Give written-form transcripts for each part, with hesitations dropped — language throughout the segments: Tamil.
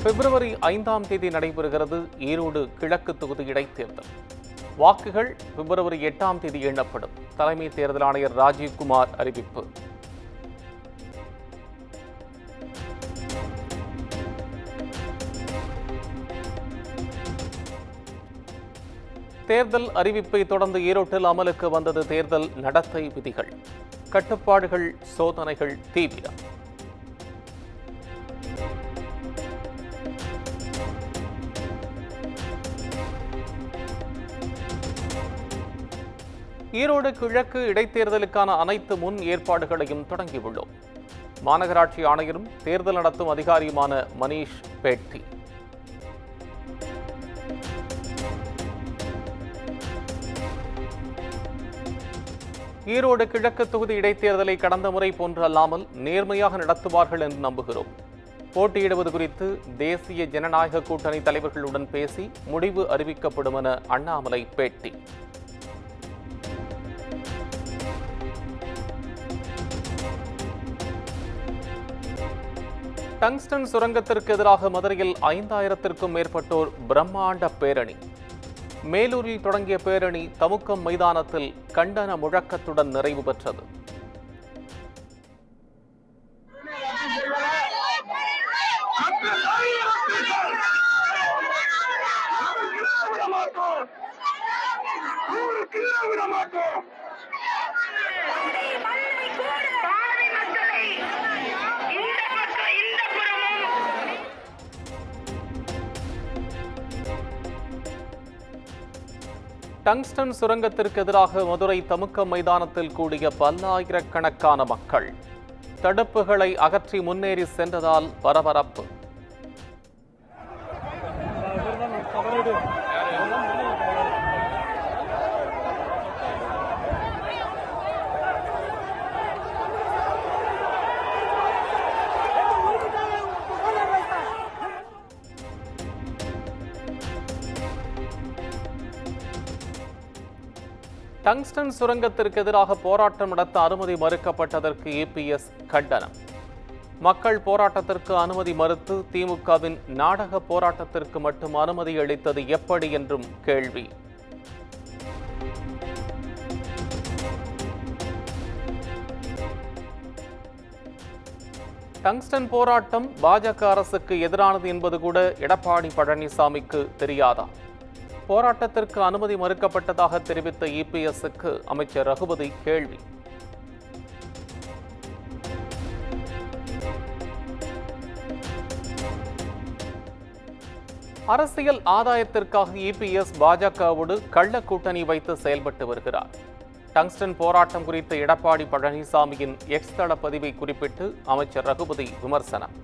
பிப்ரவரி 5ஆம் தேதி நடைபெறுகிறது ஈரோடு கிழக்கு தொகுதி இடைத்தேர்தல். வாக்குகள் பிப்ரவரி 8ஆம் தேதி எண்ணப்படும். தலைமை தேர்தல் ஆணையர் ராஜீவ்குமார் அறிவிப்பு. தேர்தல் அறிவிப்பை தொடர்ந்து ஈரோட்டில் அமலுக்கு வந்தது தேர்தல் நடத்தை விதிகள். கட்டுப்பாடுகள், சோதனைகள் தீவிரம். ஈரோடு கிழக்கு இடைத்தேர்தலுக்கான அனைத்து முன் ஏற்பாடுகளையும் தொடங்கியுள்ளோம். மாநகராட்சி ஆணையரும் தேர்தல் நடத்தும் அதிகாரியுமான மணீஷ் பேட்டி. ஈரோடு கிழக்கு தொகுதி இடைத்தேர்தலை கடந்த முறை போன்று அல்லாமல் நேர்மையாக நடத்துவார்கள் என்று நம்புகிறோம். போட்டியிடுவது குறித்து தேசிய ஜனநாயக கூட்டணி தலைவர்களுடன் பேசி முடிவு அறிவிக்கப்படும் என அண்ணாமலை பேட்டி. டங்ஸ்டன் சுரங்கத்திற்கு எதிராக மதுரையில் 5000த்திற்கும் மேற்பட்டோர் பிரம்மாண்ட பேரணி. மேலூரில் தொடங்கிய பேரணி தமுக்கம் மைதானத்தில் கண்டன முழக்கத்துடன் நிறைவு பெற்றது. டங்ஸ்டன் சுரங்கத்திற்கு எதிராக மதுரை தமுக்கம் மைதானத்தில் கூடிய பல்லாயிரக்கணக்கான மக்கள் தடுப்புகளை அகற்றி முன்னேறி சென்றதால் பரபரப்பு. டங்ஸ்டன் சுரங்கத்திற்கு எதிராக போராட்டம் நடத்த அனுமதி மறுக்கப்பட்டதற்கு இபிஎஸ் கண்டனம். மக்கள் போராட்டத்திற்கு அனுமதி மறுத்து திமுகவின் நாடக போராட்டத்திற்கு மட்டும் அனுமதி அளித்தது எப்படி என்றும் கேள்வி. டங்ஸ்டன் போராட்டம் பாஜக அரசுக்கு எதிரானது என்பது கூட எடப்பாடி பழனிசாமிக்கு தெரியாதா? போராட்டத்திற்கு அனுமதி மறுக்கப்பட்டதாக தெரிவித்த இபிஎஸ்க்கு அமைச்சர் ரகுபதி கேள்வி. அரசியல் ஆதாயத்திற்காக இபிஎஸ் பாஜகவோடு கள்ள கூட்டணி வைத்து செயல்பட்டு வருகிறார். டங்ஸ்டன் போராட்டம் குறித்த எடப்பாடி பழனிசாமியின் எக்ஸ் தள பதிவை குறிப்பிட்டு அமைச்சர் ரகுபதி விமர்சனம்.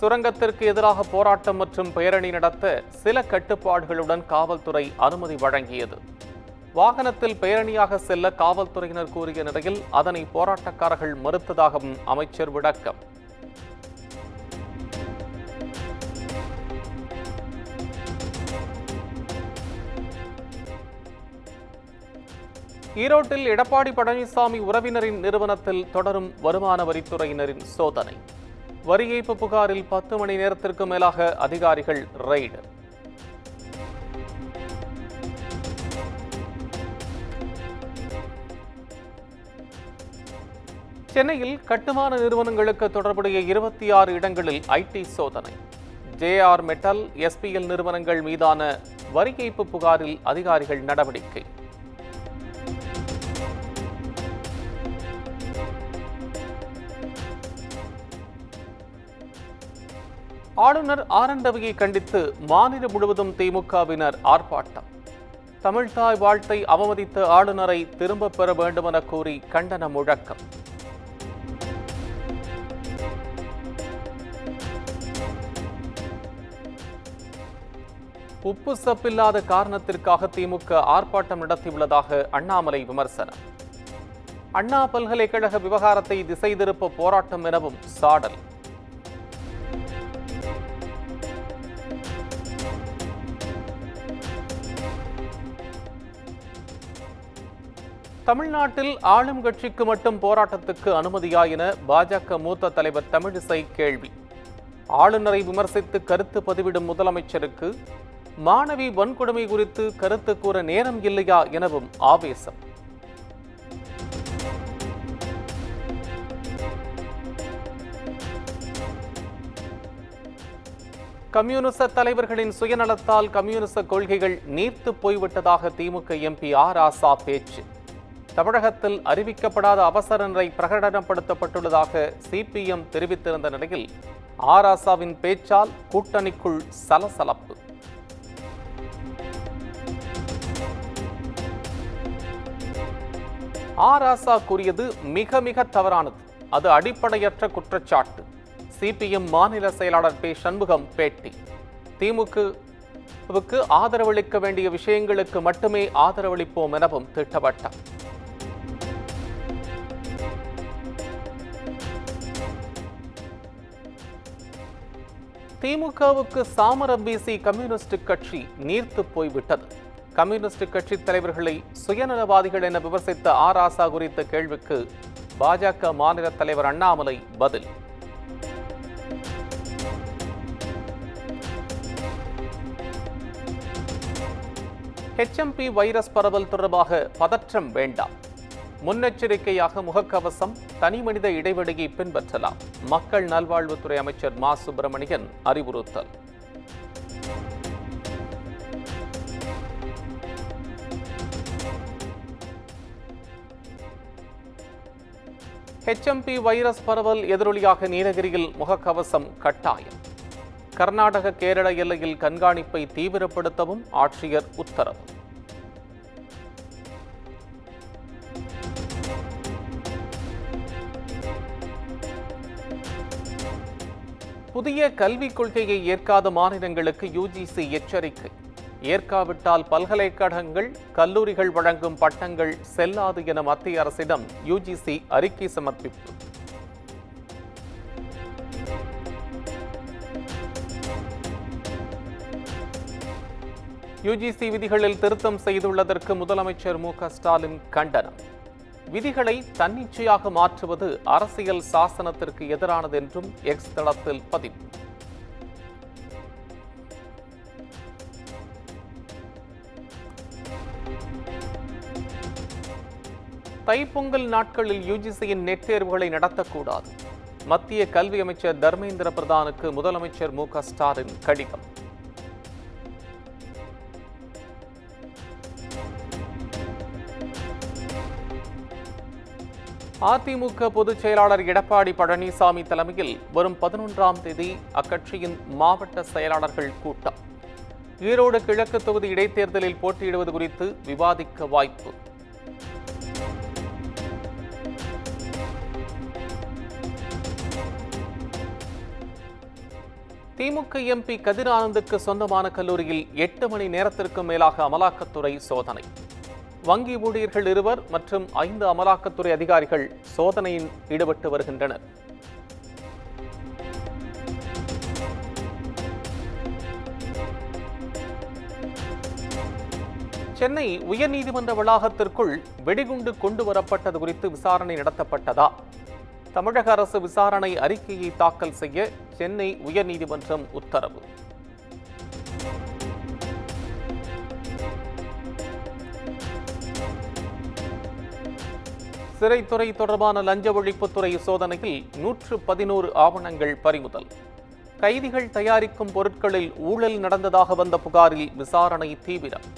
சுரங்கத்திற்கு எதிராக போராட்டம் மற்றும் பேரணி நடத்த சில கட்டுப்பாடுகளுடன் காவல்துறை அனுமதி வழங்கியது. வாகனத்தில் பேரணியாக செல்ல காவல்துறையினர் கூறிய நிலையில் அதனை போராட்டக்காரர்கள் மறுத்ததாகவும் அமைச்சர் விளக்கம். ஈரோட்டில் எடப்பாடி பழனிசாமி உறவினரின் நிறுவனத்தில் தொடரும் வருமான வரித்துறையினரின் சோதனை. வரி ஏய்ப்பு புகாரில் 10 மணி நேரத்திற்கு மேலாக அதிகாரிகள் ரெய்டு. சென்னையில் கட்டுமான நிறுவனங்களுக்கு தொடர்புடைய 26 இடங்களில் ஐடி சோதனை. ஜேஆர் மெட்டல், எஸ்பிஎல் நிறுவனங்கள் மீதான வரி ஏய்ப்பு புகாரில் அதிகாரிகள் நடவடிக்கை. ஆளுநர் ஆர் என் ரவியை கண்டித்து மாநிலம் முழுவதும் திமுகவினர் ஆர்ப்பாட்டம். தமிழ்தாய் வாழ்த்தை அவமதித்த ஆளுநரை திரும்பப் பெற வேண்டும் என கூறி கண்டன முழக்கம். உப்பு சப்பில்லாத காரணத்திற்காக திமுக ஆர்ப்பாட்டம் நடத்தியுள்ளதாக அண்ணாமலை விமர்சனம். அண்ணா பல்கலைக்கழக விவகாரத்தை திசை திருப்ப போராட்டம் எனவும் சாடல். தமிழ்நாட்டில் ஆளும் கட்சிக்கு மட்டும் போராட்டத்துக்கு அனுமதியா என பாஜக மூத்த தலைவர் தமிழிசை கேள்வி. ஆளுநரை விமர்சித்து கருத்து பதிவிடும் முதலமைச்சருக்கு மாணவி வன்கொடுமை குறித்து கருத்து கூற நேரம் இல்லையா எனவும் ஆவேசம். கம்யூனிச தலைவர்களின் சுயநலத்தால் கம்யூனிச கொள்கைகள் நீர்த்து போய்விட்டதாக திமுக எம்பி ராசா பேச்சு. தமிழகத்தில் அறிவிக்கப்படாத அவசர நிலை பிரகடனப்படுத்தப்பட்டுள்ளதாக சிபிஎம் தெரிவித்திருந்த நிலையில் ராசாவின் பேச்சால் கூட்டணிக்குள் சலசலப்பு. ராசா கூறியது மிக மிக தவறானது, அது அடிப்படையற்ற குற்றச்சாட்டு. சிபிஎம் மாநில செயலாளர் பி சண்முகம் பேட்டி. திமுகவுக்கு ஆதரவளிக்க வேண்டிய விஷயங்களுக்கு மட்டுமே ஆதரவளிப்போம் எனவும் திட்டவட்டம். திமுகவுக்கு சாமரம் வீசி கம்யூனிஸ்ட் கட்சி நீர்த்து போய்விட்டது. கம்யூனிஸ்ட் கட்சி தலைவர்களை சுயநலவாதிகள் என விமர்சித்த ராசா குறித்த கேள்விக்கு பாஜக மாநில தலைவர் அண்ணாமலை பதில். HMP வைரஸ் பரவல் தொடர்பாக பதற்றம் வேண்டாம். முன்னெச்சரிக்கையாக முகக்கவசம், தனிமனித இடைவெளியை பின்பற்றலாம். மக்கள் நல்வாழ்வுத்துறை அமைச்சர் மா சுப்பிரமணியன் அறிவுறுத்தல். HMP வைரஸ் பரவல் எதிரொலியாக நீலகிரியில் முகக்கவசம் கட்டாயம். கர்நாடக கேரள எல்லையில் கண்காணிப்பை தீவிரப்படுத்தவும் ஆட்சியர் உத்தரவு. புதிய கல்விக் கொள்கையை ஏற்காத மாநிலங்களுக்கு UGC எச்சரிக்கை. ஏற்காவிட்டால் பல்கலைக்கழகங்கள், கல்லூரிகள் வழங்கும் பட்டங்கள் செல்லாது என மத்திய அரசிடம் UGC அறிக்கை சமர்ப்பிப்பு. UGC விதிகளில் திருத்தம் செய்துள்ளதற்கு முதலமைச்சர் மு.க.ஸ்டாலின் கண்டனம். விதிகளை தன்னிச்சையாக மாற்றுவது அரசியல் சாசனத்திற்கு எதிரானது என்றும் எக்ஸ் தளத்தில் பதிவு. தைப்பொங்கல் நாட்களில் UGCயின் நெட் தேர்வுகளை நடத்தக்கூடாது. மத்திய கல்வி அமைச்சர் தர்மேந்திர பிரதானுக்கு முதலமைச்சர் மு.க.ஸ்டாலின் கடிதம். அதிமுக பொதுச் செயலாளர் எடப்பாடி பழனிசாமி தலைமையில் வரும் 11ஆம் தேதி அக்கட்சியின் மாவட்ட செயலாளர்கள் கூட்டம். ஈரோடு கிழக்கு தொகுதி இடைத்தேர்தலில் போட்டியிடுவது குறித்து விவாதிக்க வாய்ப்பு. திமுக எம்பி கதிர் ஆனந்துக்கு சொந்தமான கல்லூரியில் 8 மணி நேரத்திற்கும் மேலாக அமலாக்கத்துறை சோதனை. வங்கி ஊழியர்கள் 2 மற்றும் 5 அமலாக்கத்துறை அதிகாரிகள் சோதனையில் ஈடுபட்டு வருகின்றனர். சென்னை உயர்நீதிமன்ற வளாகத்திற்குள் வெடிகுண்டு கொண்டு வரப்பட்டது குறித்து விசாரணை நடத்தப்பட்டதா? தமிழக அரசு விசாரணை அறிக்கையை தாக்கல் செய்ய சென்னை உயர்நீதிமன்றம் உத்தரவு. சிறைத்துறை தொடர்பான லஞ்ச ஒழிப்புத்துறை சோதனையில் 111 ஆவணங்கள் பறிமுதல். கைதிகள் தயாரிக்கும் பொருட்களில் ஊழல் நடந்ததாக வந்த புகாரில் விசாரணை தீவிரம்.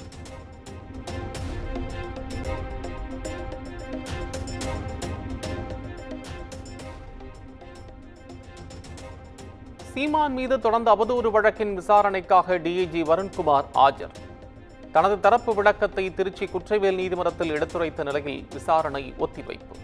சீமான் மீது தொடர்ந்த அவதூறு வழக்கின் விசாரணைக்காக டிஐஜி வருண்குமார் ஆஜர். தனது தரப்பு விளக்கத்தை திருச்சி குற்றவியல் நீதிமன்றத்தில் எடுத்துரைத்த நிலையில் விசாரணை ஒத்திவைப்பு.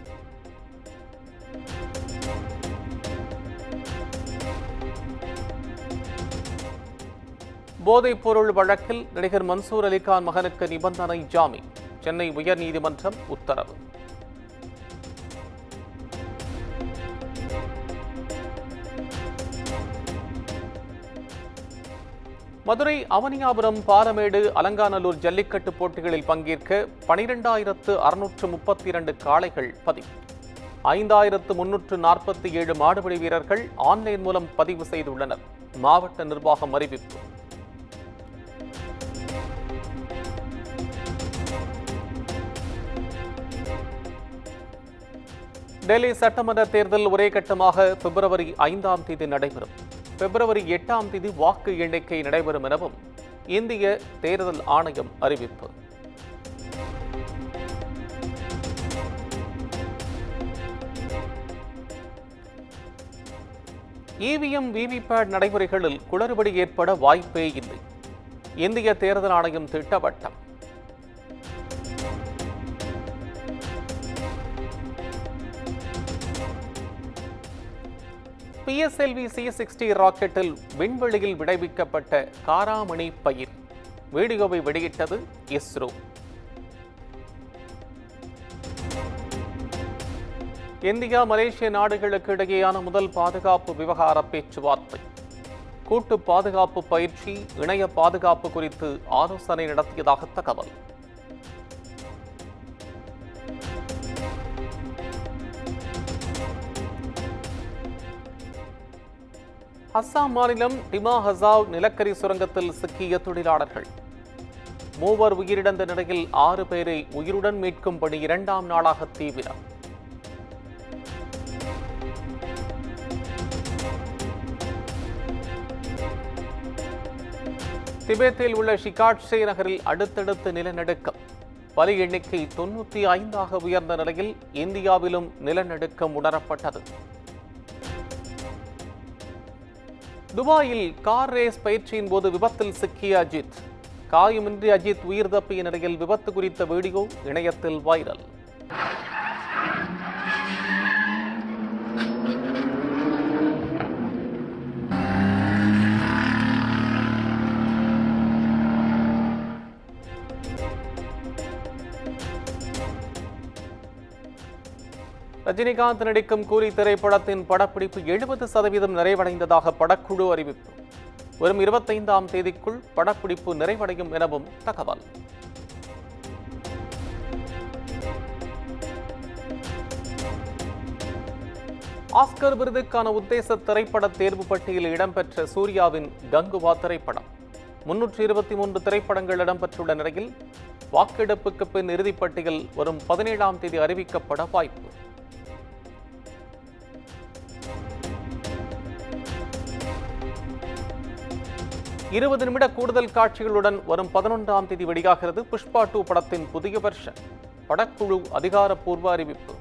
போதைப் பொருள் வழக்கில் நடிகர் மன்சூர் அலிகான் மகனுக்கு நிபந்தனை ஜாமீன். சென்னை உயர்நீதிமன்றம் உத்தரவு. மதுரை அவனியாபுரம், பாலமேடு, அலங்காநல்லூர் ஜல்லிக்கட்டு போட்டிகளில் பங்கேற்க 12,632 காளைகள் பதிவு. 5,347 மாடுபிடி வீரர்கள் ஆன்லைன் மூலம் பதிவு செய்துள்ளனர். மாவட்ட நிர்வாகம் அறிவிப்பு. டெல்லி சட்டமன்ற தேர்தல் ஒரே கட்டமாக பிப்ரவரி 5ஆம் தேதி நடைபெறும். பிப்ரவரி 8ஆம் தேதி வாக்கு எண்ணிக்கை நடைபெறும் எனவும் இந்திய தேர்தல் ஆணையம் அறிவிப்பு. இவிஎம், விவிபேட் நடைமுறைகளில் குளறுபடி ஏற்பட வாய்ப்பே இல்லை. இந்திய தேர்தல் ஆணையம் திட்டவட்டம். PSLV C-60 ராக்கெட்டில் விண்வெளியில் விடுவிக்கப்பட்ட காராமணி பயிர் வீடியோவை வெளியிட்டது இஸ்ரோ. இந்தியா, மலேசிய நாடுகளுக்கு இடையேயான முதல் பாதுகாப்பு விவகார பேச்சுவார்த்தை. கூட்டு பாதுகாப்பு பயிற்சி, இணைய பாதுகாப்பு குறித்து ஆலோசனை நடத்தியதாக தகவல். அஸ்ஸாம் மாநிலம் டிமா ஹசாவ் நிலக்கரி சுரங்கத்தில் சிக்கிய தொழிலாளர்கள். 3 உயிரிழந்த நிலையில் 6 பேரை உயிருடன் மீட்கும் பணி 2ஆம் நாளாக தீவிரம். திபெத்தில் உள்ள ஷிகாட்சே நகரில் அடுத்தடுத்து நிலநடுக்கம். பலி எண்ணிக்கை 95ஆக உயர்ந்த நிலையில் இந்தியாவிலும் நிலநடுக்கம் உணரப்பட்டது. துபாயில் கார் ரேஸ் பயிற்சியின் போது விபத்தில் சிக்கிய அஜித். காயமின்றி அஜித் உயிர் தப்பிய நிலையில் விபத்து குறித்த வீடியோ இணையத்தில் வைரல். ரஜினிகாந்த் நடிக்கும் கூலி திரைப்படத்தின் படப்பிடிப்பு 70% நிறைவடைந்ததாக படக்குழு அறிவிப்பு. வரும் 25ஆம் தேதிக்குள் படப்பிடிப்பு நிறைவடையும் எனவும் தகவல். ஆஸ்கர் விருதுக்கான உத்தேச திரைப்பட தேர்வு பட்டியலில் இடம்பெற்ற சூர்யாவின் கங்குவா திரைப்படம். 323 திரைப்படங்கள் இடம்பெற்றுள்ள நிலையில் வாக்கெடுப்புக்கு பின் இறுதிப்பட்டியல் வரும் 17ஆம் தேதி அறிவிக்கப்பட வாய்ப்பு. 20 நிமிட கூடுதல் காட்சிகளுடன் வரும் 11ஆம் தேதி வெளியாகிறது புஷ்பா 2 படத்தின் புதிய வெர்ஷன். படக்குழு அதிகாரப்பூர்வ அறிவிப்பு.